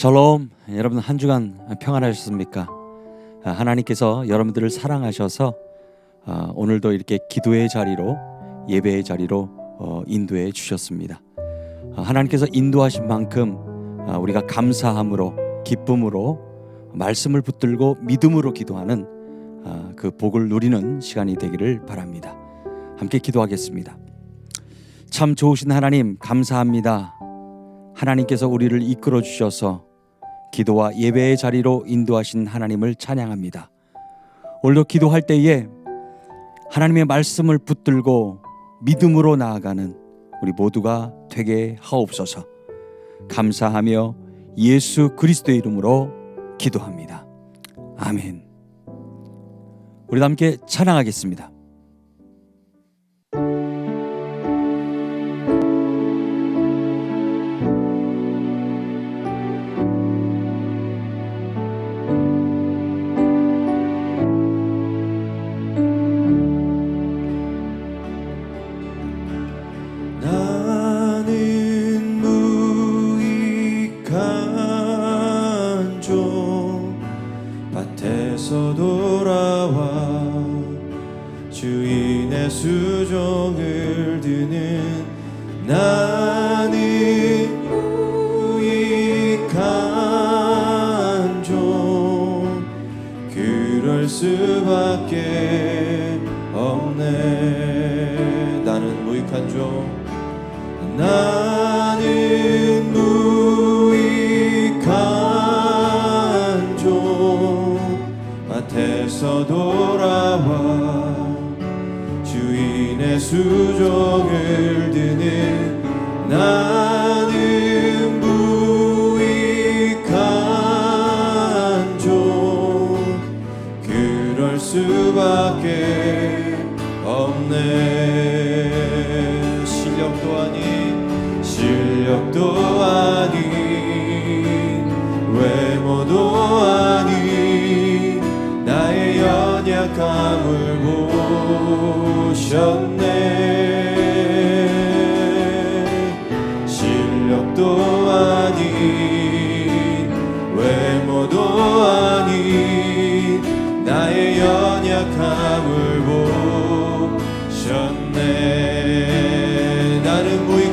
샬롬. 여러분 한 주간 평안하셨습니까? 하나님께서 여러분들을 사랑하셔서 오늘도 이렇게 기도의 자리로, 예배의 자리로 인도해 주셨습니다. 하나님께서 인도하신 만큼 우리가 감사함으로, 기쁨으로, 말씀을 붙들고 믿음으로 기도하는 그 복을 누리는 시간이 되기를 바랍니다. 함께 기도하겠습니다. 참 좋으신 하나님, 감사합니다. 하나님께서 우리를 이끌어 주셔서 기도와 예배의 자리로 인도하신 하나님을 찬양합니다. 오늘도 기도할 때에 하나님의 말씀을 붙들고 믿음으로 나아가는 우리 모두가 되게 하옵소서. 감사하며 예수 그리스도의 이름으로 기도합니다. 아멘. 우리도 함께 찬양하겠습니다. 돌아와 주인의 수종을 드는 나는 유익한 종, 그럴 수밖에 없네. 나는 무익한 종, 나는 무익한 종, 밭에서 돌아와 주인의 수종을 드는 나는 무익한 종, 그럴 수밖에 없네. 실력도 아닌 외모도 아닌 나의 연약함을 보셨네. 실력도 아닌 외모도 아닌 나의 연약함을 보셨네. 나는 무익한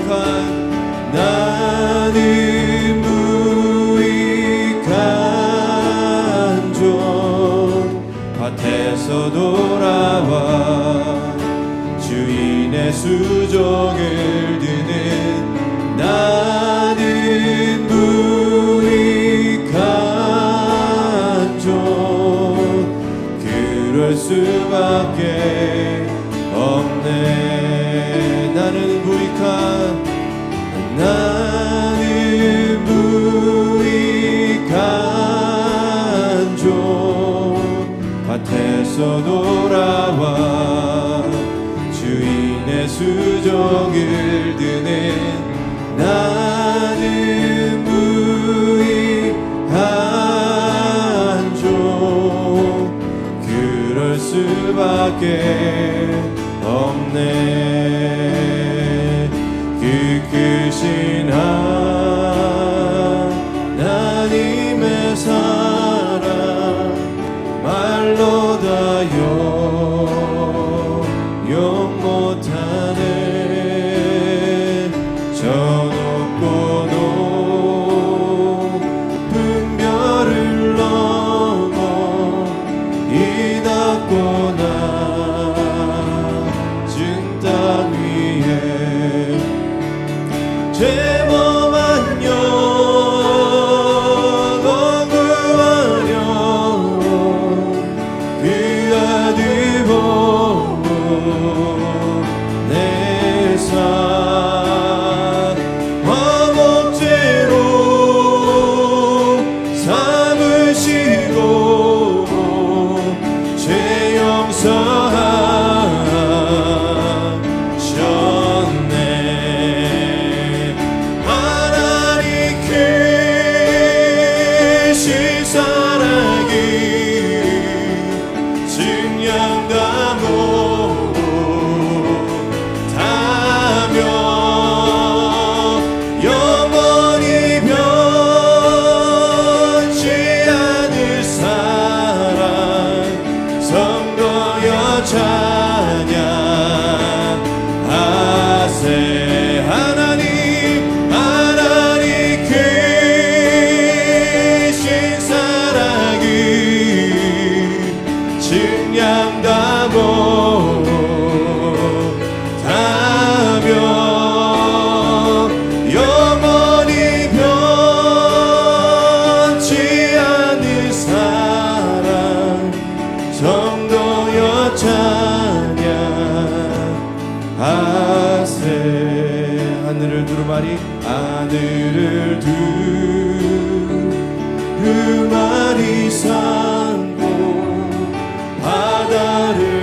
종, 밭에서 돌아와 주인의 수종을 드는 나는 무익한 종, 그럴 수밖에 없네. 나는 무익한 종, 밭에서 돌아와 주인의 수종을 드는 나는 무익한 종, 그럴 수밖에 없네. 그 크신 하나님의 사랑 말로 다 용 못하네. 저 높고 높은 별을 넘어 이 낮고 낮은 땅 위에 제 몸 안녕 구하려 그 아들 보고 내 삶 화목제로 삼으시고 죄 용서하셨네. 하세 하늘을 두루마리 하늘을 두루마리 삼고 바다를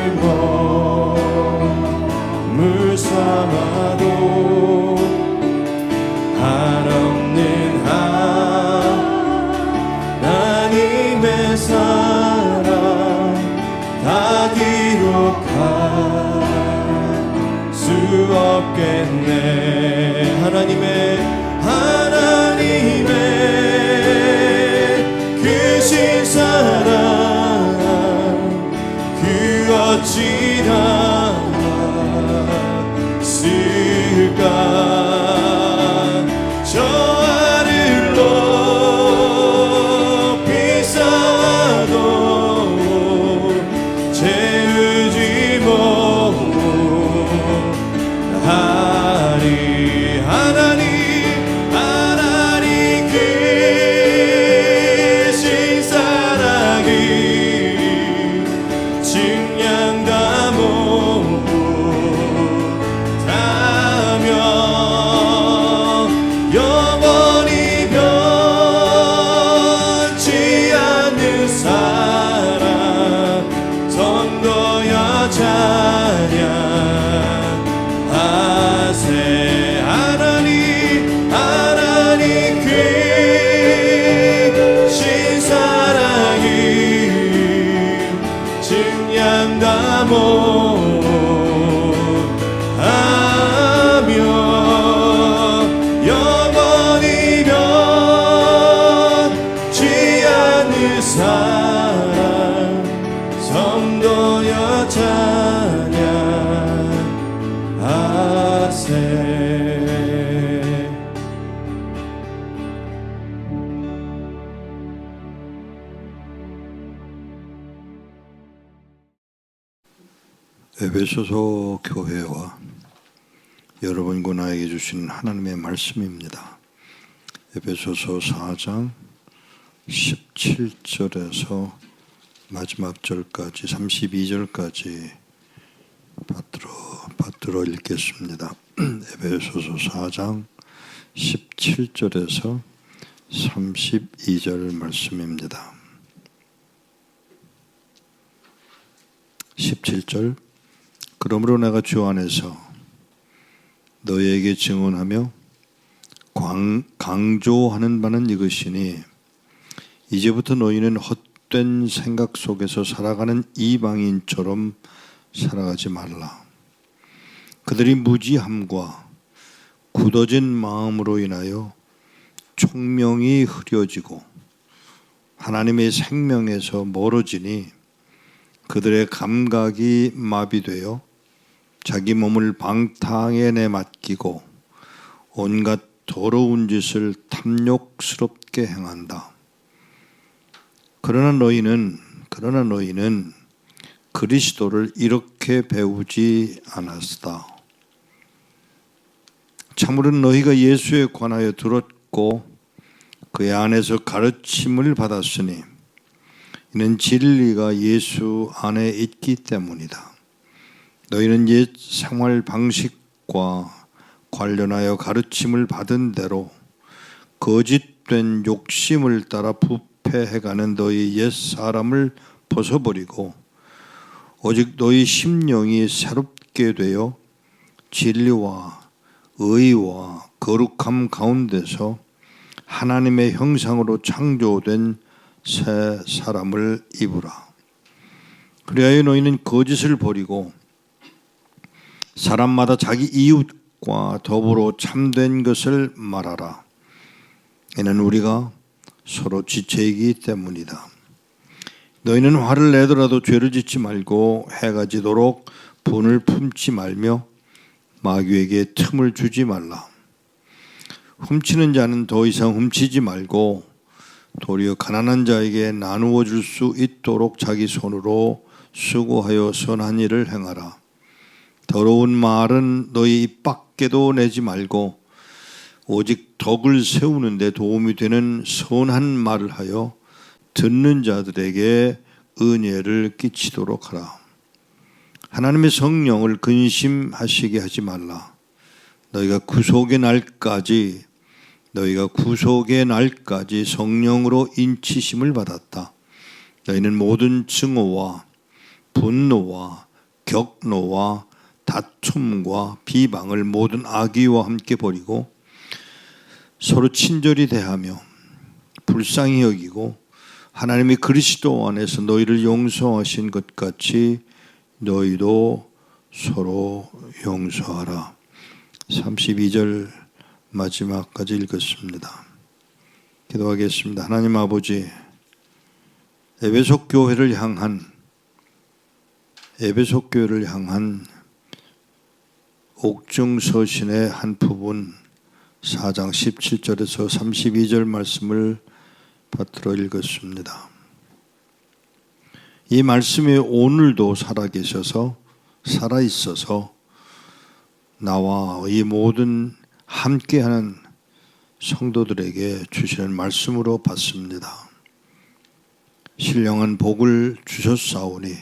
물 삼아도 한없는 하나님의 사랑 다 기록할 수 없겠네. 하나님의 크신 사랑 그 어찌나 쓸까. 저 하늘 높이 쌓아도 채우지 못하리. 하나님 크신 사랑이 증량 다 못하며 영원히 변치 않는 사랑 선거여 찬양하세. 하나님 크신 사랑이 증량 다 못하며 영원히 변치 않는 사랑 성도여 찬양하세. 에베소서 교회와 여러분과 나에게 주신 하나님의 말씀입니다. 에베소서 4장 17절에서 마지막 절까지 32절까지 받들어 읽겠습니다. 에베소서 4장 17절에서 32절 말씀입니다. 17절 그러므로 내가 주 안에서 너희에게 증언하며 강조하는 바는 이것이니 이제부터 너희는 헛된 생각 속에서 살아가는 이방인처럼 살아가지 말라. 그들이 무지함과 굳어진 마음으로 인하여 총명이 흐려지고 하나님의 생명에서 멀어지니 그들의 감각이 마비되어 자기 몸을 방탕에 내맡기고 온갖 더러운 짓을 탐욕스럽게 행한다. 그러나 너희는 그리스도를 이렇게 배우지 않았다. 참으로 너희가 예수에 관하여 들었고 그의 안에서 가르침을 받았으니 이는 진리가 예수 안에 있기 때문이다. 너희는 옛 생활 방식과 관련하여 가르침을 받은 대로 거짓된 욕심을 따라 부패해가는 너희 옛 사람을 벗어버리고 오직 너희 심령이 새롭게 되어 진리와 의와 거룩함 가운데서 하나님의 형상으로 창조된 새 사람을 입으라. 그리하여 너희는 거짓을 버리고 사람마다 자기 이웃과 더불어 참된 것을 말하라. 이는 우리가 서로 지체이기 때문이다. 너희는 화를 내더라도 죄를 짓지 말고 해가 지도록 분을 품지 말며 마귀에게 틈을 주지 말라. 훔치는 자는 더 이상 훔치지 말고 도리어 가난한 자에게 나누어 줄 수 있도록 자기 손으로 수고하여 선한 일을 행하라. 더러운 말은 너희 입 밖에도 내지 말고 오직 덕을 세우는 데 도움이 되는 선한 말을 하여 듣는 자들에게 은혜를 끼치도록 하라. 하나님의 성령을 근심하시게 하지 말라. 너희가 구속의 날까지 성령으로 인치심을 받았다. 너희는 모든 증오와 분노와 격노와 다툼과 비방을 모든 악의와 함께 버리고 서로 친절히 대하며 불쌍히 여기고 하나님이 그리스도 안에서 너희를 용서하신 것 같이 너희도 서로 용서하라. 32절 마지막까지 읽었습니다. 기도하겠습니다. 하나님 아버지, 에베소 교회를 향한 옥중서신의 한 부분 4장 17절에서 32절 말씀을 받들어 읽었습니다. 이 말씀이 오늘도 살아있어서 나와 이 모든 함께하는 성도들에게 주시는 말씀으로 받습니다. 신령한 복을 주셨사오니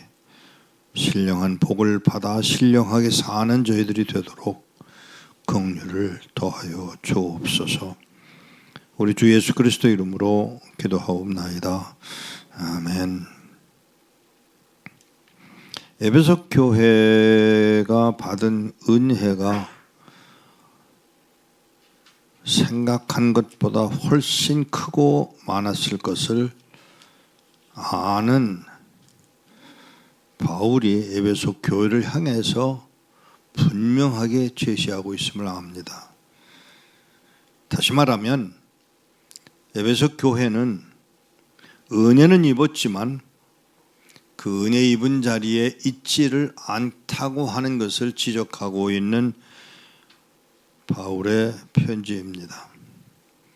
신령한 복을 받아 신령하게 사는 저희들이 되도록 긍휼을 더하여 주옵소서. 우리 주 예수 그리스도 이름으로 기도하옵나이다. 아멘. 에베소 교회가 받은 은혜가 생각한 것보다 훨씬 크고 많았을 것을 아는 바울이 에베소 교회를 향해서 분명하게 제시하고 있음을 압니다. 다시 말하면 에베소 교회는 은혜는 입었지만 그 은혜 입은 자리에 있지를 않다고 하는 것을 지적하고 있는 바울의 편지입니다.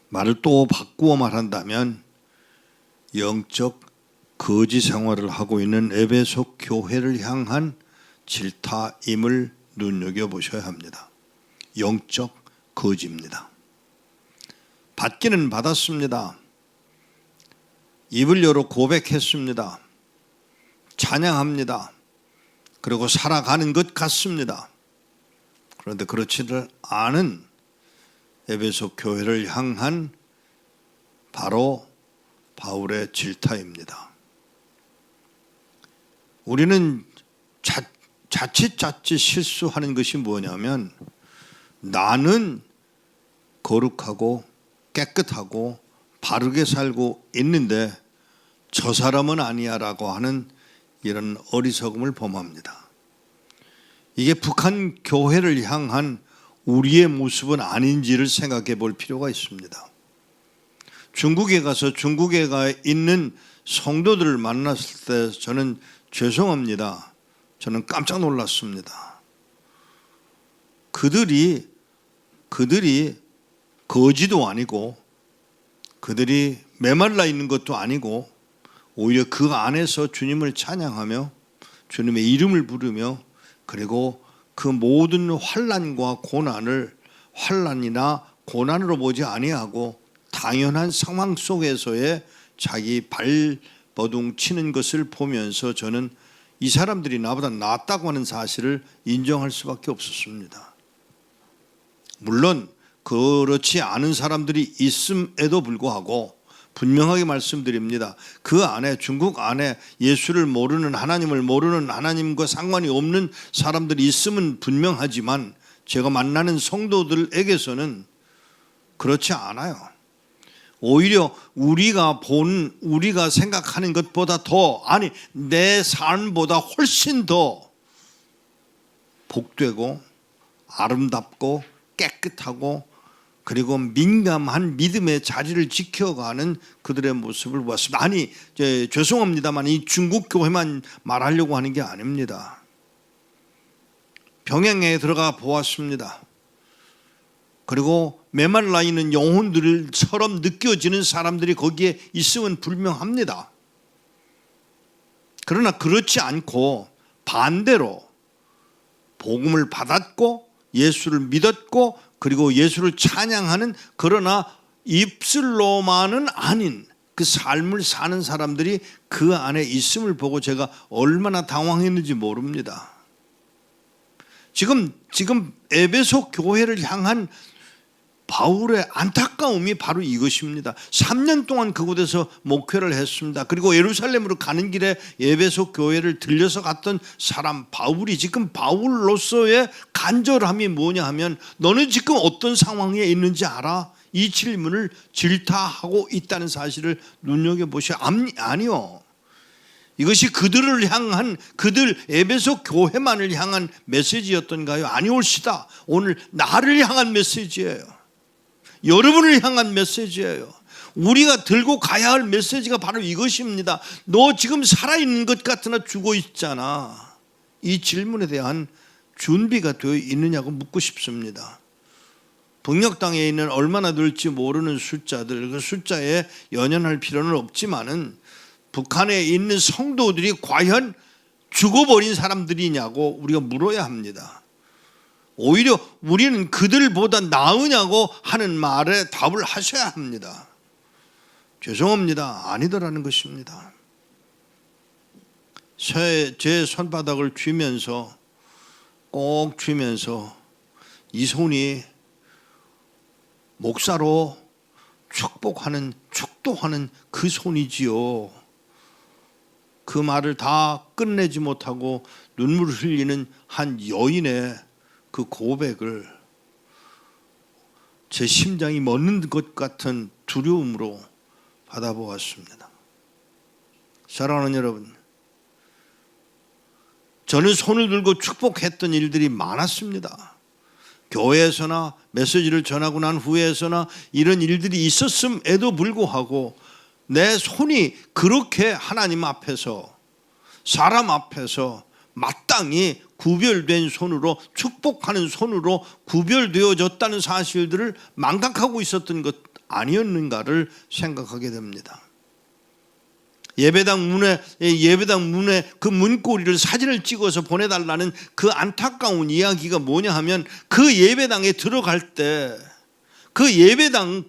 말을 또 바꾸어 말한다면 영적 거지 생활을 하고 있는 에베소 교회를 향한 질타임을 눈여겨보셔야 합니다. 영적 거지입니다. 받기는 받았습니다. 입을 열어 고백했습니다. 찬양합니다. 그리고 살아가는 것 같습니다. 그런데 그렇지를 않은 에베소 교회를 향한 바로 바울의 질타입니다. 우리는 자칫 실수하는 것이 뭐냐면 나는 거룩하고 깨끗하고 바르게 살고 있는데 저 사람은 아니야라고 하는 이런 어리석음을 범합니다. 이게 북한 교회를 향한 우리의 모습은 아닌지를 생각해 볼 필요가 있습니다. 중국에 가서 중국에 가 있는 성도들을 만났을 때 저는 죄송합니다. 저는 깜짝 놀랐습니다. 그들이 거지도 아니고 그들이 메말라 있는 것도 아니고 오히려 그 안에서 주님을 찬양하며 주님의 이름을 부르며 그리고 그 모든 환난과 고난을 환난이나 고난으로 보지 아니하고 당연한 상황 속에서의 자기 발버둥 치는 것을 보면서 저는 이 사람들이 나보다 낫다고 하는 사실을 인정할 수밖에 없었습니다. 물론 그렇지 않은 사람들이 있음에도 불구하고 분명하게 말씀드립니다. 그 안에 중국 안에 예수를 모르는 하나님을 모르는 하나님과 상관이 없는 사람들이 있으면 분명하지만 제가 만나는 성도들에게서는 그렇지 않아요. 오히려 우리가 생각하는 것보다 더 내 삶보다 훨씬 더 복되고 아름답고 깨끗하고 그리고 민감한 믿음의 자리를 지켜가는 그들의 모습을 보았습니다. 죄송합니다만 이 중국 교회만 말하려고 하는 게 아닙니다. 병행에 들어가 보았습니다. 그리고 메말라 있는 영혼들처럼 느껴지는 사람들이 거기에 있으면 분명합니다. 그러나 그렇지 않고 반대로 복음을 받았고 예수를 믿었고 그리고 예수를 찬양하는 그러나 입술로만은 아닌 그 삶을 사는 사람들이 그 안에 있음을 보고 제가 얼마나 당황했는지 모릅니다. 지금 에베소 교회를 향한 바울의 안타까움이 바로 이것입니다. 3년 동안 그곳에서 목회를 했습니다. 그리고 예루살렘으로 가는 길에 에베소 교회를 들려서 갔던 사람 바울이 지금 바울로서의 간절함이 뭐냐 하면 너는 지금 어떤 상황에 있는지 알아? 이 질문을 질타하고 있다는 사실을 눈여겨보셔. 아니요. 이것이 그들을 향한, 그들 에베소 교회만을 향한 메시지였던가요? 아니올시다. 오늘 나를 향한 메시지예요. 여러분을 향한 메시지예요. 우리가 들고 가야 할 메시지가 바로 이것입니다. 너 지금 살아있는 것 같으나 죽어 있잖아. 이 질문에 대한 준비가 되어 있느냐고 묻고 싶습니다. 북녘 땅에 있는 얼마나 될지 모르는 숫자들, 그 숫자에 연연할 필요는 없지만은 북한에 있는 성도들이 과연 죽어버린 사람들이냐고 우리가 물어야 합니다. 오히려 우리는 그들보다 나으냐고 하는 말에 답을 하셔야 합니다. 죄송합니다. 아니더라는 것입니다. 제 손바닥을 쥐면서 꼭 쥐면서 이 손이 목사로 축도하는 그 손이지요. 그 말을 다 끝내지 못하고 눈물을 흘리는 한 여인의 그 고백을 제 심장이 멎는 것 같은 두려움으로 받아보았습니다. 사랑하는 여러분, 저는 손을 들고 축복했던 일들이 많았습니다. 교회에서나 메시지를 전하고 난 후에서나 이런 일들이 있었음에도 불구하고 내 손이 그렇게 하나님 앞에서 사람 앞에서 마땅히 구별된 손으로 축복하는 손으로 구별되어졌다는 사실들을 망각하고 있었던 것 아니었는가를 생각하게 됩니다. 예배당 문에 그 문고리를 사진을 찍어서 보내달라는 그 안타까운 이야기가 뭐냐 하면 그 예배당에 들어갈 때 그 예배당에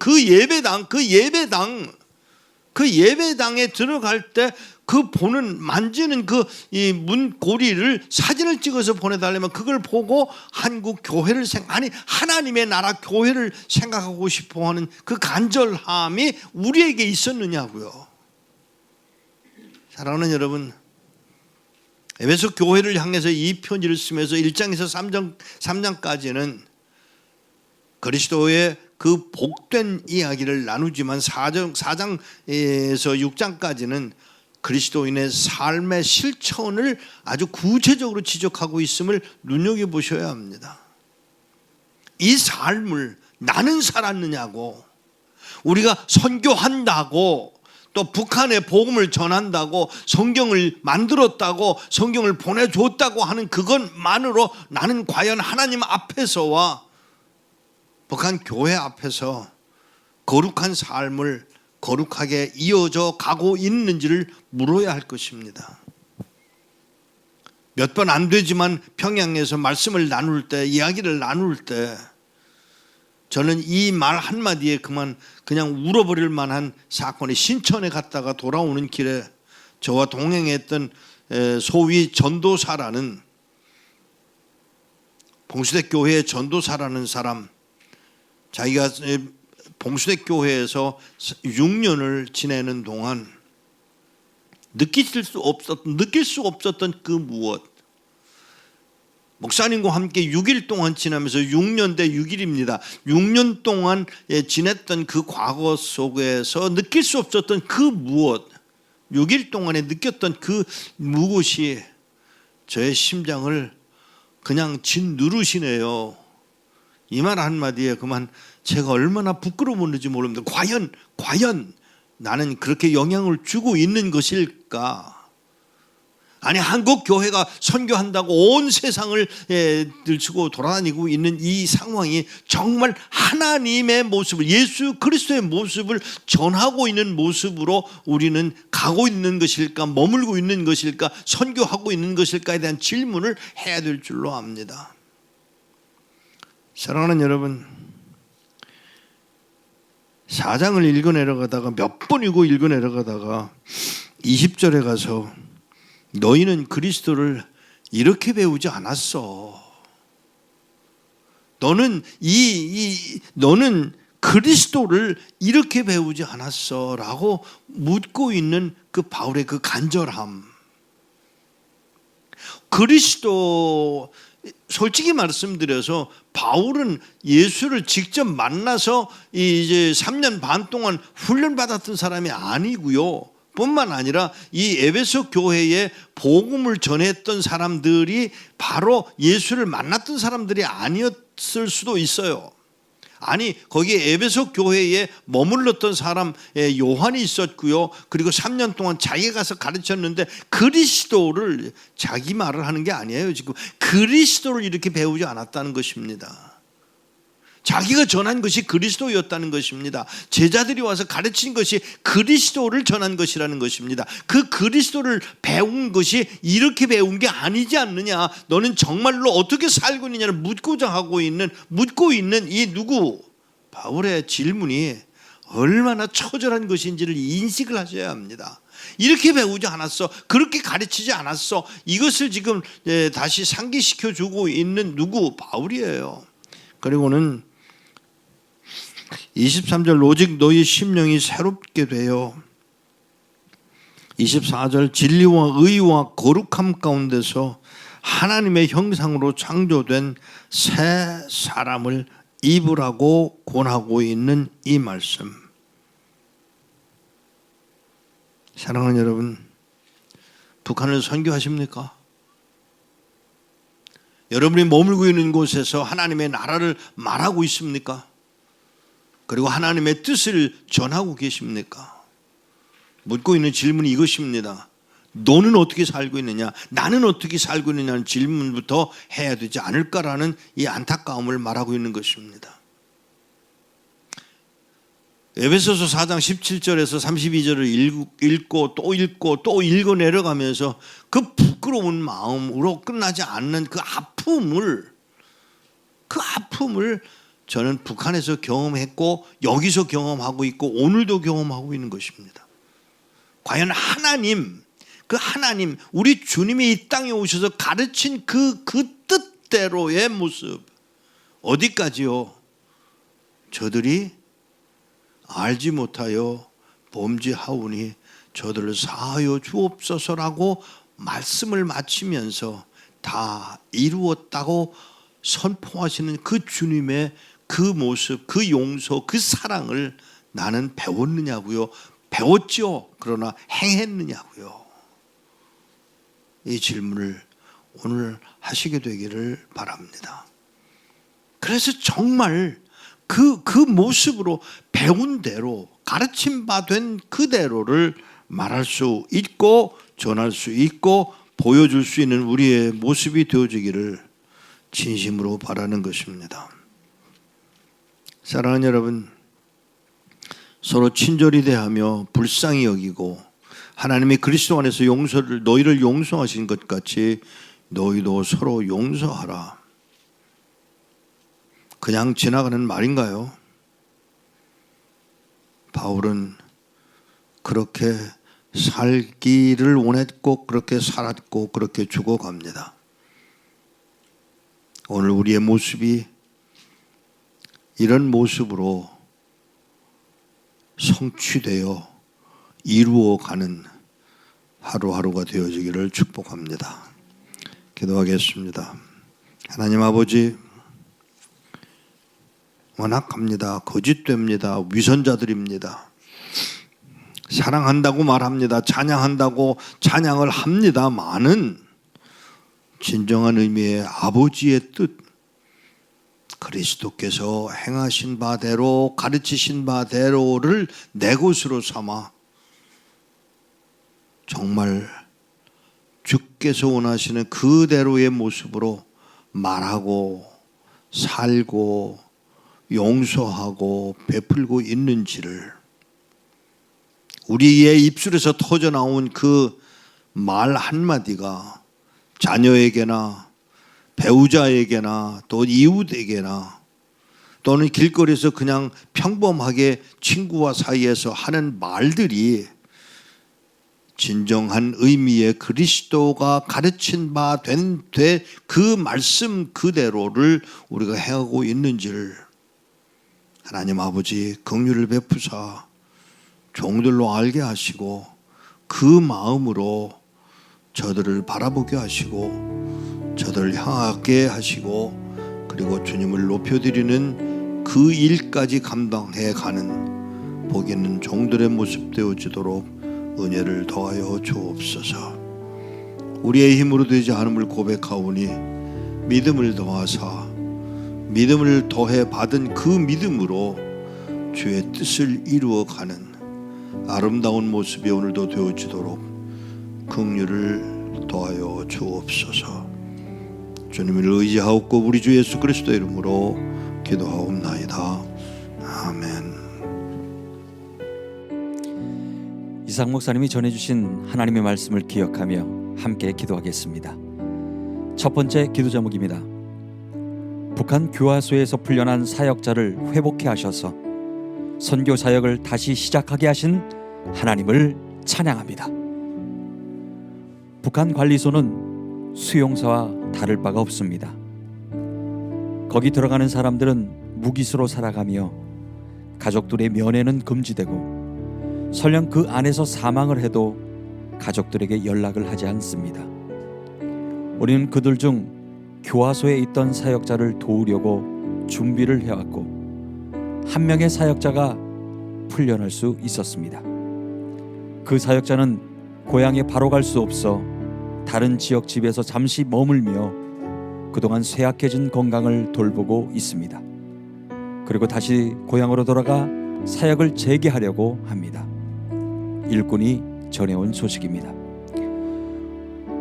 들어갈 때 그 만지는 그 이 문고리를 사진을 찍어서 보내달라면 그걸 보고 한국 교회를 하나님의 나라 교회를 생각하고 싶어하는 그 간절함이 우리에게 있었느냐고요. 사랑하는 여러분, 에베소 교회를 향해서 이 편지를 쓰면서 1장에서 3장까지는 그리스도의 그 복된 이야기를 나누지만 4장에서 6장까지는 그리스도인의 삶의 실천을 아주 구체적으로 지적하고 있음을 눈여겨보셔야 합니다. 이 삶을 나는 살았느냐고, 우리가 선교한다고, 또 북한에 복음을 전한다고, 성경을 만들었다고, 성경을 보내줬다고 하는 그것만으로 나는 과연 하나님 앞에서와 북한 교회 앞에서 거룩한 삶을 거룩하게 이어져 가고 있는지를 물어야 할 것입니다. 몇 번 안 되지만 평양에서 말씀을 나눌 때, 이야기를 나눌 때 저는 이 말 한마디에 그냥 울어버릴 만한 사건이, 신천에 갔다가 돌아오는 길에 저와 동행했던 소위 전도사라는, 봉수대 교회의 전도사라는 사람, 자기가 봉수대 교회에서 6년을 지내는 동안 느낄 수 없었던 그 무엇, 목사님과 함께 6일 동안 지나면서 6년 대 6일입니다. 6년 동안 지냈던 그 과거 속에서 느낄 수 없었던 그 무엇, 6일 동안에 느꼈던 그 무엇이 저의 심장을 그냥 짓누르시네요. 이 말 한마디에 제가 얼마나 부끄러웠는지 모릅니다. 과연 나는 그렇게 영향을 주고 있는 것일까? 아니, 한국 교회가 선교한다고 온 세상을 들추고 돌아다니고 있는 이 상황이 정말 하나님의 모습을, 예수 그리스도의 모습을 전하고 있는 모습으로 우리는 가고 있는 것일까, 머물고 있는 것일까, 선교하고 있는 것일까에 대한 질문을 해야 될 줄로 압니다. 사랑하는 여러분, 4장을 읽어내려가다가 몇 번이고 읽어내려가다가 20절에 가서 너희는 그리스도를 이렇게 배우지 않았어. 너는 너는 그리스도를 이렇게 배우지 않았어라고 묻고 있는 그 바울의 그 간절함. 그리스도, 솔직히 말씀드려서 바울은 예수를 직접 만나서 이제 3년 반 동안 훈련받았던 사람이 아니고요. 뿐만 아니라 이 에베소 교회에 복음을 전했던 사람들이 바로 예수를 만났던 사람들이 아니었을 수도 있어요. 아니, 거기에 에베소 교회에 머물렀던 사람 요한이 있었고요. 그리고 3년 동안 자기가 가서 가르쳤는데 그리스도를, 자기 말을 하는 게 아니에요. 지금 그리스도를 이렇게 배우지 않았다는 것입니다. 자기가 전한 것이 그리스도였다는 것입니다. 제자들이 와서 가르친 것이 그리스도를 전한 것이라는 것입니다. 그 그리스도를 배운 것이 이렇게 배운 게 아니지 않느냐, 너는 정말로 어떻게 살고 있느냐를 묻고 있는 이 누구? 바울의 질문이 얼마나 처절한 것인지를 인식을 하셔야 합니다. 이렇게 배우지 않았어, 그렇게 가르치지 않았어, 이것을 지금 다시 상기시켜 주고 있는 누구? 바울이에요. 그리고는 23절, 오직 너희 심령이 새롭게 되어 24절, 진리와 의와 거룩함 가운데서 하나님의 형상으로 창조된 새 사람을 입으라고 권하고 있는 이 말씀. 사랑하는 여러분, 북한을 선교하십니까? 여러분이 머물고 있는 곳에서 하나님의 나라를 말하고 있습니까? 그리고 하나님의 뜻을 전하고 계십니까? 묻고 있는 질문이 이것입니다. 너는 어떻게 살고 있느냐, 나는 어떻게 살고 있느냐는 질문부터 해야 되지 않을까라는 이 안타까움을 말하고 있는 것입니다. 에베소서 4장 17절에서 32절을 읽고 또 읽어 내려가면서 그 부끄러운 마음으로 끝나지 않는 그 아픔을 저는 북한에서 경험했고 여기서 경험하고 있고 오늘도 경험하고 있는 것입니다. 과연 하나님, 우리 주님이 이 땅에 오셔서 가르친 그 뜻대로의 모습, 어디까지요? 저들이 알지 못하여 범죄하오니 저들을 사하여 주옵소서라고 말씀을 마치면서 다 이루었다고 선포하시는 그 주님의 그 모습, 그 용서, 그 사랑을 나는 배웠느냐고요? 배웠죠. 그러나 행했느냐고요? 이 질문을 오늘 하시게 되기를 바랍니다. 그래서 정말 그 모습으로 배운 대로, 가르침 바 된 그대로를 말할 수 있고 전할 수 있고 보여줄 수 있는 우리의 모습이 되어지기를 진심으로 바라는 것입니다. 사랑하는 여러분, 서로 친절히 대하며 불쌍히 여기고 하나님이 그리스도 안에서 너희를 용서하신 것 같이 너희도 서로 용서하라. 그냥 지나가는 말인가요? 바울은 그렇게 살기를 원했고 그렇게 살았고 그렇게 죽어갑니다. 오늘 우리의 모습이 이런 모습으로 성취되어 이루어가는 하루하루가 되어지기를 축복합니다. 기도하겠습니다. 하나님 아버지, 완악합니다. 거짓됩니다. 위선자들입니다. 사랑한다고 말합니다. 찬양한다고 찬양을 합니다만은 진정한 의미의 아버지의 뜻, 그리스도께서 행하신 바대로 가르치신 바대로를 내 것으로 삼아 정말 주께서 원하시는 그대로의 모습으로 말하고 살고 용서하고 베풀고 있는지를, 우리의 입술에서 터져나온 그 말 한마디가 자녀에게나 배우자에게나 또 이웃에게나 또는 길거리에서 그냥 평범하게 친구와 사이에서 하는 말들이 진정한 의미의 그리스도가 가르친 바 된 그 말씀 그대로를 우리가 행하고 있는지를 하나님 아버지 긍휼을 베푸사 종들로 알게 하시고 그 마음으로 저들을 바라보게 하시고 저들을 향하게 하시고 그리고 주님을 높여드리는 그 일까지 감당해 가는 복 있는 종들의 모습 되어지도록 은혜를 더하여 주옵소서. 우리의 힘으로 되지 않음을 고백하오니 믿음을 더하사 믿음을 더해 받은 그 믿음으로 주의 뜻을 이루어가는 아름다운 모습이 오늘도 되어지도록 긍휼을 더하여 주옵소서. 주님을 의지하옵고 우리 주 예수 그리스도 이름으로 기도하옵나이다. 아멘. 이상 목사님이 전해주신 하나님의 말씀을 기억하며 함께 기도하겠습니다. 첫 번째 기도 제목입니다. 북한 교화소에서 풀려난 사역자를 회복해 하셔서 선교 사역을 다시 시작하게 하신 하나님을 찬양합니다. 북한 관리소는 수용소와 다를 바가 없습니다. 거기 들어가는 사람들은 무기수로 살아가며 가족들의 면회는 금지되고 설령 그 안에서 사망을 해도 가족들에게 연락을 하지 않습니다. 우리는 그들 중 교화소에 있던 사역자를 도우려고 준비를 해왔고 한 명의 사역자가 풀려날 수 있었습니다. 그 사역자는 고향에 바로 갈 수 없어 다른 지역 집에서 잠시 머물며 그동안 쇠약해진 건강을 돌보고 있습니다. 그리고 다시 고향으로 돌아가 사역을 재개하려고 합니다. 일꾼이 전해온 소식입니다.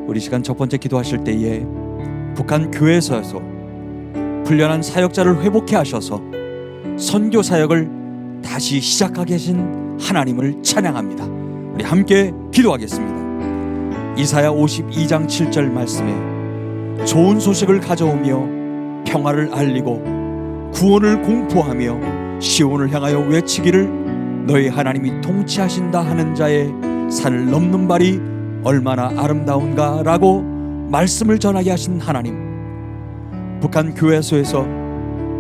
우리 시간 첫 번째 기도하실 때에 북한 교회에서 풀려난 사역자를 회복해 하셔서 선교 사역을 다시 시작하게 하신 하나님을 찬양합니다. 우리 함께 기도하겠습니다. 이사야 52장 7절 말씀에 좋은 소식을 가져오며 평화를 알리고 구원을 공포하며 시온을 향하여 외치기를 너희 하나님이 통치하신다 하는 자의 산을 넘는 발이 얼마나 아름다운가 라고 말씀을 전하게 하신 하나님, 북한 교회소에서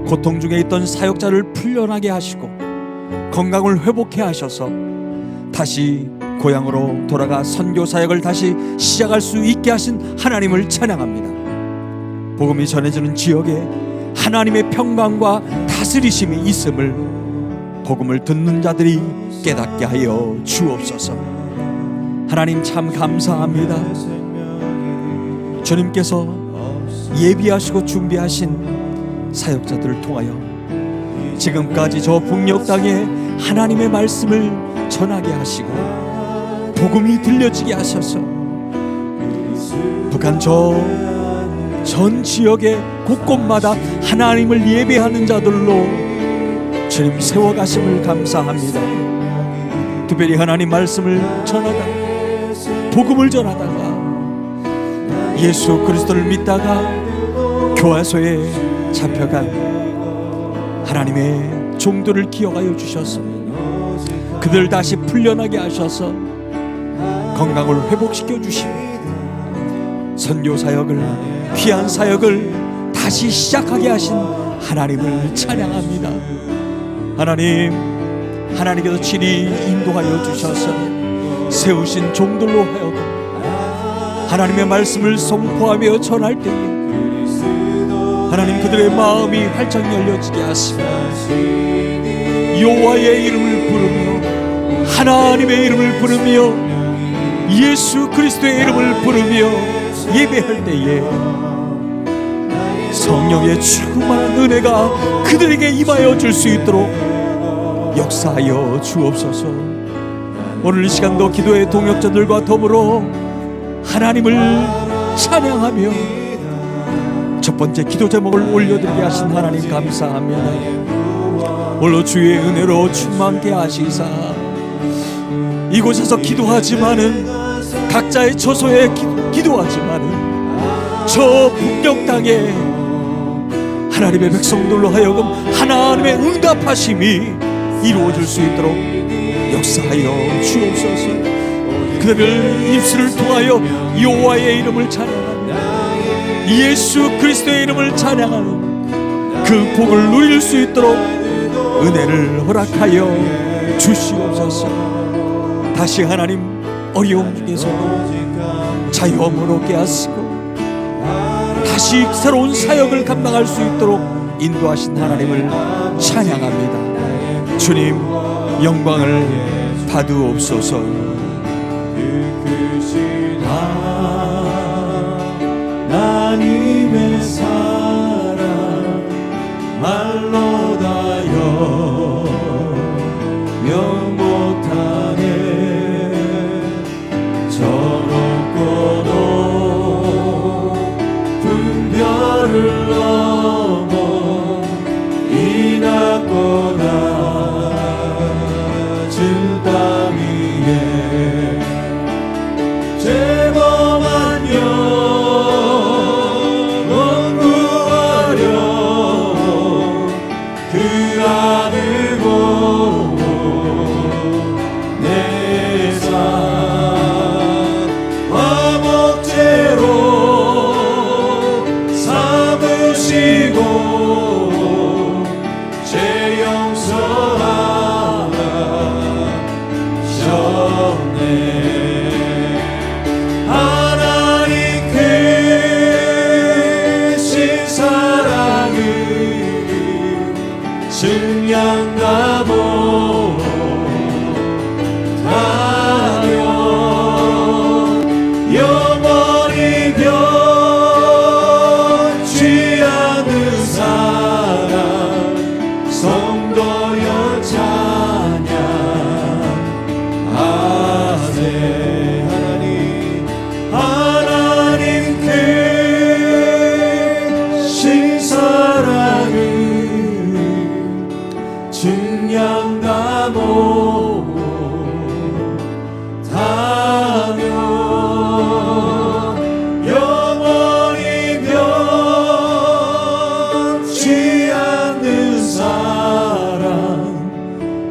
고통 중에 있던 사역자를 풀려나게 하시고 건강을 회복해 하셔서 다시 고향으로 돌아가 선교 사역을 다시 시작할 수 있게 하신 하나님을 찬양합니다. 복음이 전해지는 지역에 하나님의 평강과 다스리심이 있음을 복음을 듣는 자들이 깨닫게 하여 주옵소서. 하나님 참 감사합니다. 주님께서 예비하시고 준비하신 사역자들을 통하여 지금까지 저 북녘 땅에 하나님의 말씀을 전하게 하시고 복음이 들려지게 하셔서 북한 전 지역의 곳곳마다 하나님을 예배하는 자들로 주님 세워가심을 감사합니다. 특별히 하나님 말씀을 전하다 복음을 전하다가 예수 그리스도를 믿다가 교화소에 잡혀간 하나님의 종들을 기억하여 주셔서 그들 다시 풀려나게 하셔서 건강을 회복시켜 주시고 선교 사역을 귀한 사역을 다시 시작하게 하신 하나님을 찬양합니다. 하나님께서 친히 인도하여 주셔서 세우신 종들로 하여금 하나님의 말씀을 선포하며 전할 때에 하나님 그들의 마음이 활짝 열려지게 하시고 여호와의 이름을 부르며 하나님의 이름을 부르며 예수 그리스도의 이름을 부르며 예배할 때에 성령의 충만한 은혜가 그들에게 임하여 줄 수 있도록 역사하여 주옵소서. 오늘 이 시간도 기도의 동역자들과 더불어 하나님을 찬양하며 첫 번째 기도 제목을 올려드리게 하신 하나님 감사합니다. 오늘 주의 은혜로 충만케 하시사 이곳에서 기도하지만은 각자의 처소에 기도하지만은 저 북녘 땅에 하나님의 백성들로 하여금 하나님의 응답하심이 이루어질 수 있도록 역사하여 주옵소서. 그들을 입술을 통하여 여호와의 이름을 찬양하며 예수 그리스도의 이름을 찬양하는 그 복을 누릴 수 있도록 은혜를 허락하여 주시옵소서. 다시 하나님 어려움 중에서도 자유함으로 깨어쓰고 다시 새로운 사역을 감당할 수 있도록 인도하신 하나님을 찬양합니다. 주님 영광을 받으옵소서. 하나님의 사랑 말로 다 영영 못하네. 저높고도 분별을 넘어 이 낮고 낮은 땅 위에 죄범한 영혼 구하려 그 아들 보내사 화목제로 삼으시고 죄 용서하셨네. 하나님 크신 사랑을 증량다 못하며 영원히 변치 않는 사랑 성도여 찬양하세. 하나님 크신 사랑을 증량다 못하며 영원히 변치 않는 사랑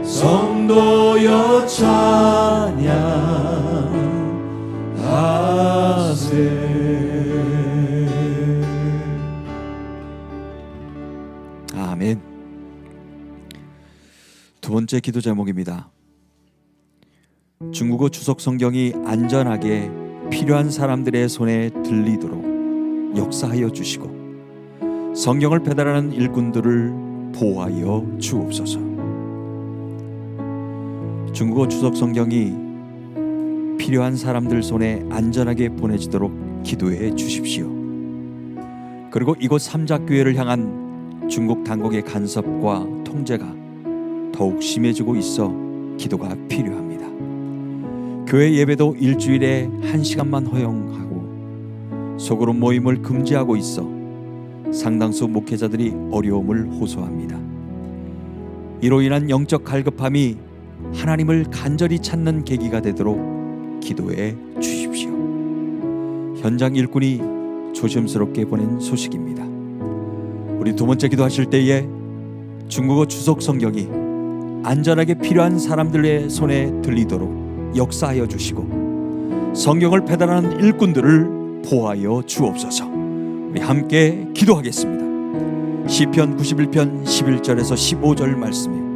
성도여 찬양하세. 아멘. 두 번째 기도 제목입니다. 중국어 주석 성경이 안전하게 필요한 사람들의 손에 들리도록 역사하여 주시고 성경을 배달하는 일꾼들을 보호하여 주옵소서. 중국어 주석 성경이 필요한 사람들 손에 안전하게 보내지도록 기도해 주십시오. 그리고 이곳 삼작교회를 향한 중국 당국의 간섭과 통제가 더욱 심해지고 있어 기도가 필요합니다. 교회 예배도 일주일에 1시간만 허용하고 소그룹 모임을 금지하고 있어 상당수 목회자들이 어려움을 호소합니다. 이로 인한 영적 갈급함이 하나님을 간절히 찾는 계기가 되도록 기도해 주십시오. 현장 일꾼이 조심스럽게 보낸 소식입니다. 우리 두 번째 기도하실 때에 중국어 주석 성경이 안전하게 필요한 사람들의 손에 들리도록 역사하여 주시고 성경을 배달하는 일꾼들을 보호하여 주옵소서. 우리 함께 기도하겠습니다. 시편 91편 11절에서 15절 말씀이에요.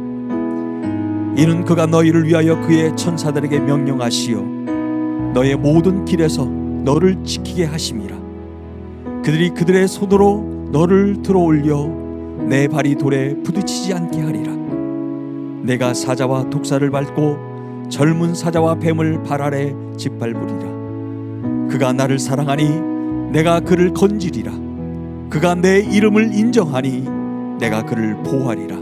이는 그가 너희를 위하여 그의 천사들에게 명령하시어 너의 모든 길에서 너를 지키게 하심이라. 그들이 그들의 손으로 너를 들어올려 내 발이 돌에 부딪히지 않게 하리라. 내가 사자와 독사를 밟고 젊은 사자와 뱀을 발 아래 짓밟으리라. 그가 나를 사랑하니 내가 그를 건지리라. 그가 내 이름을 인정하니 내가 그를 보호하리라.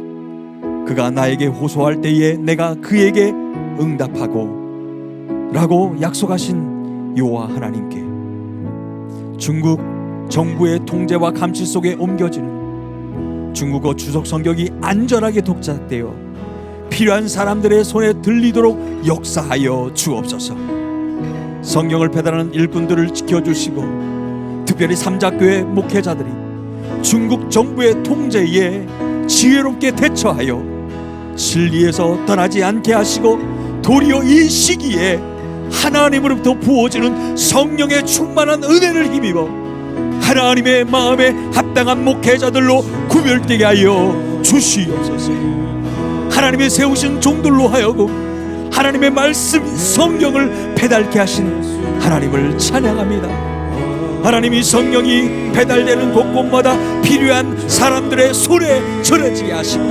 그가 나에게 호소할 때에 내가 그에게 응답하고 라고 약속하신 여호와 하나님께 중국 정부의 통제와 감시 속에 옮겨지는 중국어 주석 성경이 안전하게 독자되어 필요한 사람들의 손에 들리도록 역사하여 주옵소서. 성경을 배달하는 일꾼들을 지켜주시고 특별히 삼작교회 목회자들이 중국 정부의 통제에 지혜롭게 대처하여 진리에서 떠나지 않게 하시고 도리어 이 시기에 하나님으로부터 부어지는 성령의 충만한 은혜를 힘입어 하나님의 마음에 합당한 목회자들로 구별되게 하여 주시옵소서. 하나님의 세우신 종들로 하여금 하나님의 말씀 성령을 배달케 하신 하나님을 찬양합니다. 하나님이 성령이 배달되는 곳곳마다 필요한 사람들의 손에 전해지게 하시고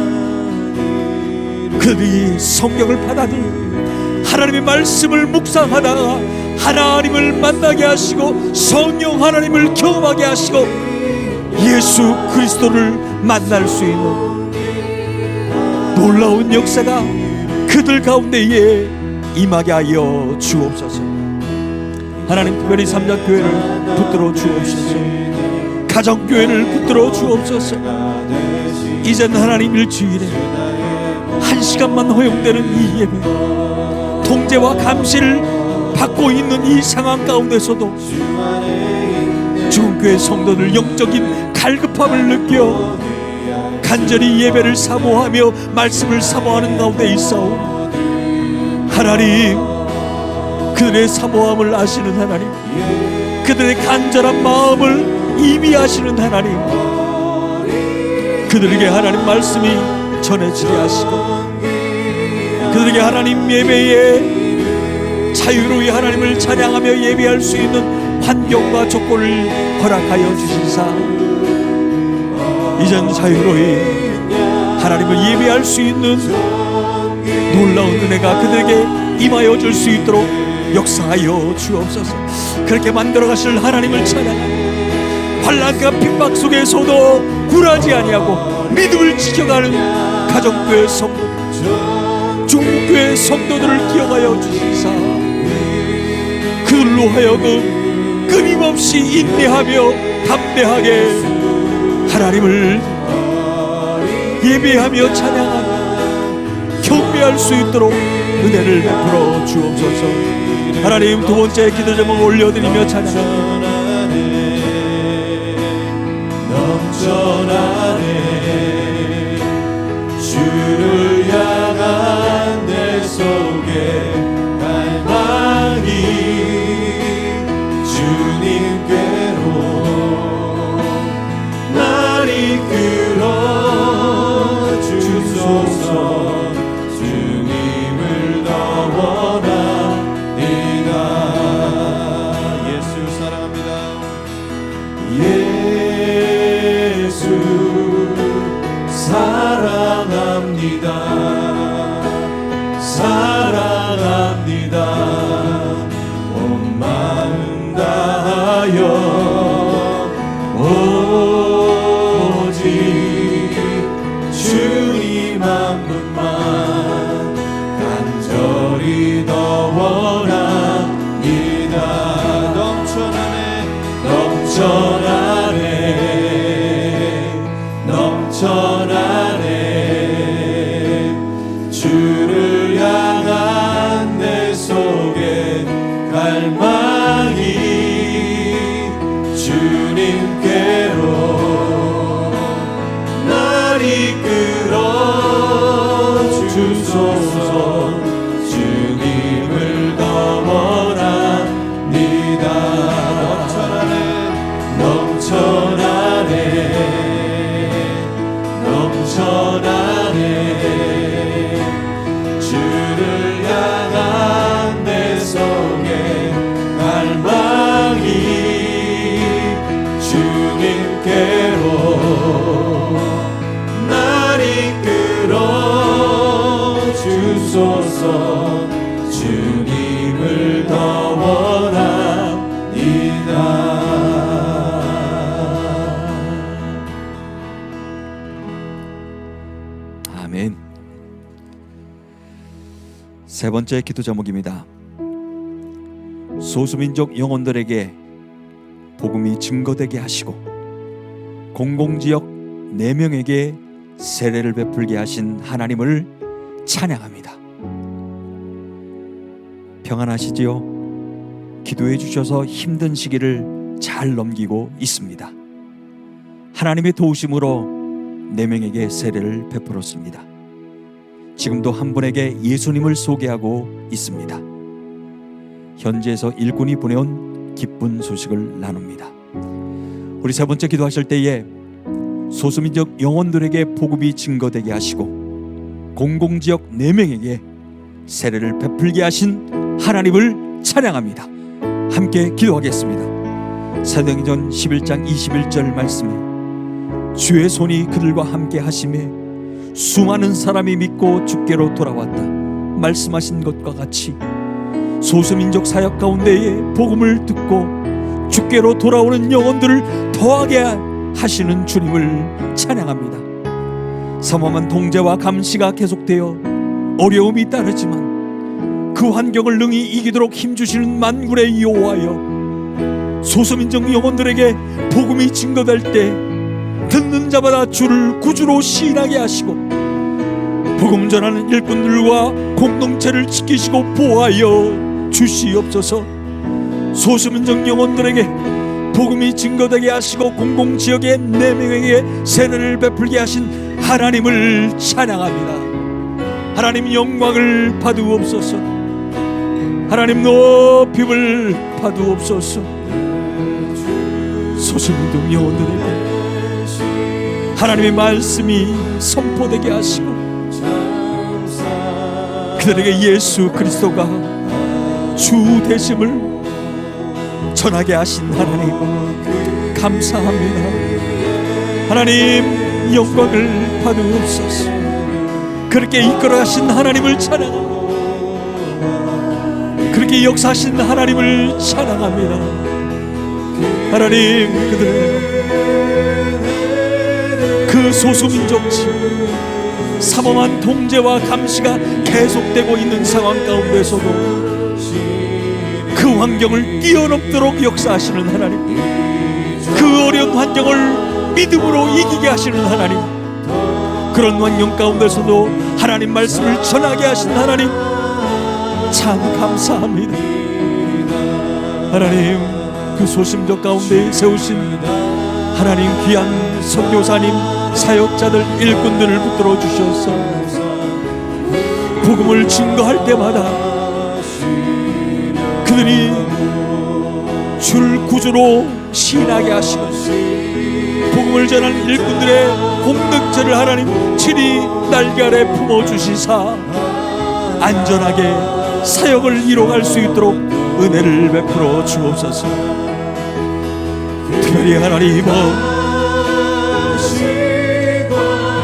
그들이 성령을 받아들고 하나님의 말씀을 묵상하다가 하나님을 만나게 하시고 성령 하나님을 경험하게 하시고 예수 그리스도를 만날 수 있는 놀라운 역사가 그들 가운데에 임하게 하여 주옵소서. 하나님 특별히 삼자교회를 붙들어 주옵소서. 가정교회를 붙들어 주옵소서. 이젠 하나님 일주일에 1시간만 허용되는 이 예배, 통제와 감시를 받고 있는 이 상황 가운데서도 중교회 성도들 영적인 갈급함을 느껴 간절히 예배를 사모하며 말씀을 사모하는 가운데 있사오. 하나님, 그들의 사모함을 아시는 하나님, 그들의 간절한 마음을 이미 아시는 하나님, 그들에게 하나님 말씀이 전해지게 하시고 그들에게 하나님 예배에 자유로이 하나님을 찬양하며 예배할 수 있는 환경과 조건을 허락하여 주시사 이젠 자유로이 하나님을 예배할 수 있는 놀라운 은혜가 그들에게 임하여 줄 수 있도록 역사하여 주옵소서. 그렇게 만들어 가실 하나님을 찬양하며 환난과 핍박 속에서도 굴하지 아니하고 믿음을 지켜가는 가정교회 성도, 중교회 성도들을 기억하여 주시사 그들로 하여금 끊임없이 인내하며 담대하게 하나님을 예배하며 찬양하며 경배할 수 있도록 은혜를 베풀어 주옵소서. 하나님, 두 번째 기도 제목 올려드리며 찬양합니다. 넘쳐나네 주를 향한 내 속에 갈망이 주님께로 날 이끌어 주소서. 주님을 더 원합니다. 예수 사랑합니다. 예수 사랑합니다. 사랑합니다. 온 마음 다하여 오직 주님 한 분만 간절히 더 원합니다. 넘쳐나네 넘쳐나네 넘쳐나네 주를 향한 내 속에 갈망이 주님께로 날 이끌어 주소서. 주님을 더 원합니다. 넘쳐나네 넘쳐나네 주를 향한 내 속에 갈망이 주님께로 날 이끌어 주소서. 주님을 더 원합니다. 아멘. 세 번째 기도 제목입니다. 소수민족 영혼들에게 복음이 증거되게 하시고 공공지역 4명에게 세례를 베풀게 하신 하나님을 찬양합니다. 평안하시지요? 기도해 주셔서 힘든 시기를 잘 넘기고 있습니다. 하나님의 도우심으로 4명에게 세례를 베풀었습니다. 지금도 한 분에게 예수님을 소개하고 있습니다. 현지에서 일꾼이 보내온 기쁜 소식을 나눕니다. 우리 세 번째 기도하실 때에 소수민족 영혼들에게 복음이 증거되게 하시고 공공지역 4명에게 세례를 베풀게 하신 하나님을 찬양합니다. 함께 기도하겠습니다. 사도행전 11장 21절 말씀에 주의 손이 그들과 함께 하심에 수많은 사람이 믿고 주께로 돌아왔다 말씀하신 것과 같이 소수민족 사역 가운데에 복음을 듣고 주께로 돌아오는 영혼들을 더하게 하시는 주님을 찬양합니다. 삼엄한 통제와 감시가 계속되어 어려움이 따르지만 그 환경을 능히 이기도록 힘주시는 만군의 여호와여, 소수민족 영혼들에게 복음이 증거될 때 듣는 자마다 주를 구주로 시인하게 하시고 복음 전하는 일꾼들과 공동체를 지키시고 보호하여 주시옵소서. 소수민족 영혼들에게 복음이 증거되게 하시고 공공지역의 4명에게 세례를 베풀게 하신 하나님을 찬양합니다. 하나님 영광을 받으옵소서. 하나님 높임을 받으옵소서. 소수민족 영혼들에게 하나님의 말씀이 선포되게 하시고 그들에게 예수 그리스도가 주 되심을 전하게 하신 하나님 감사합니다. 하나님 영광을 받으옵소서. 그렇게 이끌어 가신 하나님을 찬양합니다. 그렇게 역사하신 하나님을 찬양합니다. 하나님 그들 그 소수민족 지역 삼엄한 통제와 감시가 계속되고 있는 상황 가운데서도 그 환경을 뛰어넘도록 역사하시는 하나님, 그 어려운 환경을 믿음으로 이기게 하시는 하나님, 그런 환경 가운데서도 하나님 말씀을 전하게 하신 하나님 참 감사합니다. 하나님 그 소심적 가운데 세우신 하나님 귀한 선교사님 사역자들 일꾼들을 붙들어 주셔서 복음을 증거할 때마다 그들이 주를 구주로 시인하게 하시고 복음을 전하는 일꾼들의 공동체를 하나님 친히 날개 아래 품어주시사 안전하게 사역을 이뤄갈 수 있도록 은혜를 베풀어 주옵소서. 특별히 하나님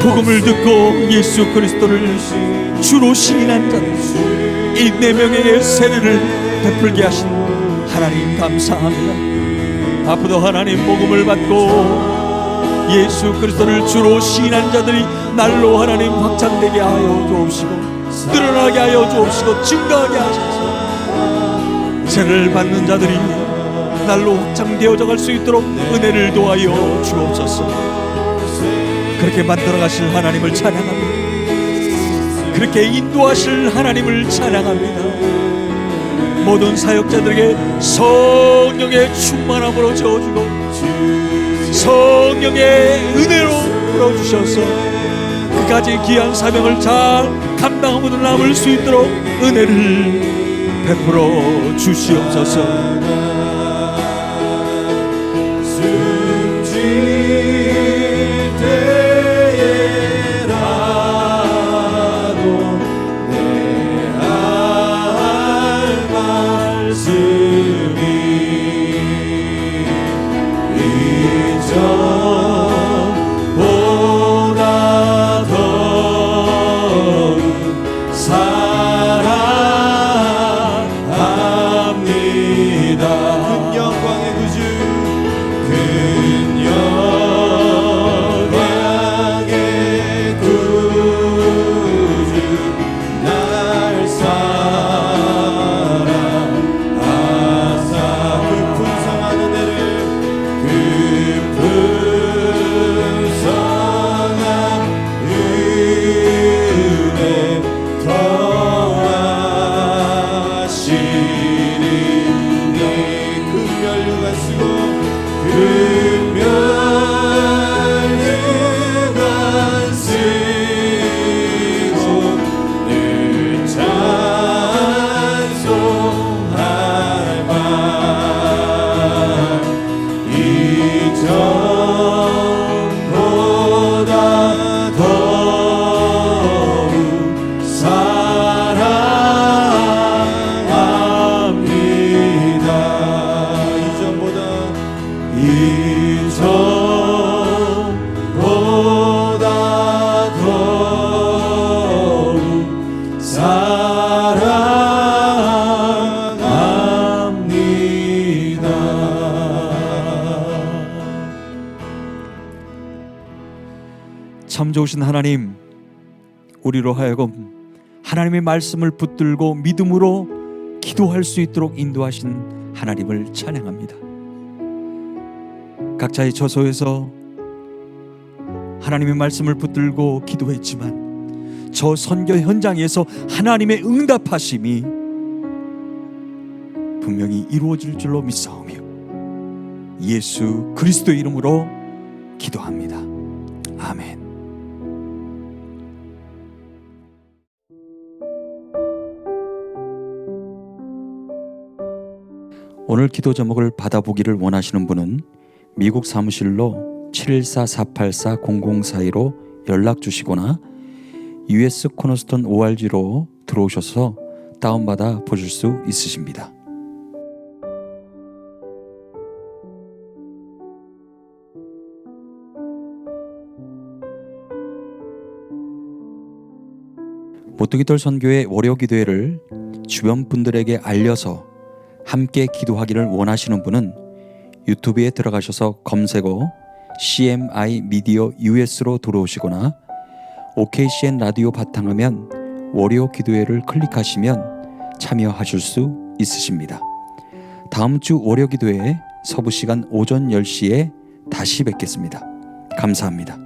복음을 듣고 예수 그리스도를 주로 시인한 자들 이 4명에게 세례를 베풀게 하신 하나님 감사합니다. 앞으로 하나님 복음을 받고 예수 그리스도를 주로 시인한 자들이 날로 하나님 확장되게 하여 주옵시고 늘어나게 하여 주옵시고 증가하게 하셔서 세례를 받는 자들이 날로 확장되어져 갈 수 있도록 은혜를 도하여 주옵소서. 그렇게 만들어 가실 하나님을 찬양합니다. 그렇게 인도하실 하나님을 찬양합니다. 모든 사역자들에게 성령의 충만함으로 채워주고 성령의 은혜로 풀어주셔서 그까지 귀한 사명을 잘 감당하고 남을 수 있도록 은혜를 베풀어 주시옵소서. 사랑합니다. 좋으신 하나님, 우리로 하여금 하나님의 말씀을 붙들고 믿음으로 기도할 수 있도록 인도하신 하나님을 찬양합니다. 각자의 처소에서 하나님의 말씀을 붙들고 기도했지만 저 선교 현장에서 하나님의 응답하심이 분명히 이루어질 줄로 믿사오며 예수 그리스도의 이름으로 기도합니다. 아멘. 오늘 기도 제목을 받아보기를 원하시는 분은 미국 사무실로 714-484-0042로 연락 주시거나 US 코너스톤 ORG로 들어오셔서 다운받아 보실 수 있으십니다. 모퉁이돌 선교의 월요기도회를 주변 분들에게 알려서 함께 기도하기를 원하시는 분은 유튜브에 들어가셔서 검색어 CMI 미디어 US로 들어오시거나 OKCN 라디오 바탕화면 월요 기도회를 클릭하시면 참여하실 수 있으십니다. 다음 주 월요 기도회 서부 시간 오전 10시에 다시 뵙겠습니다. 감사합니다.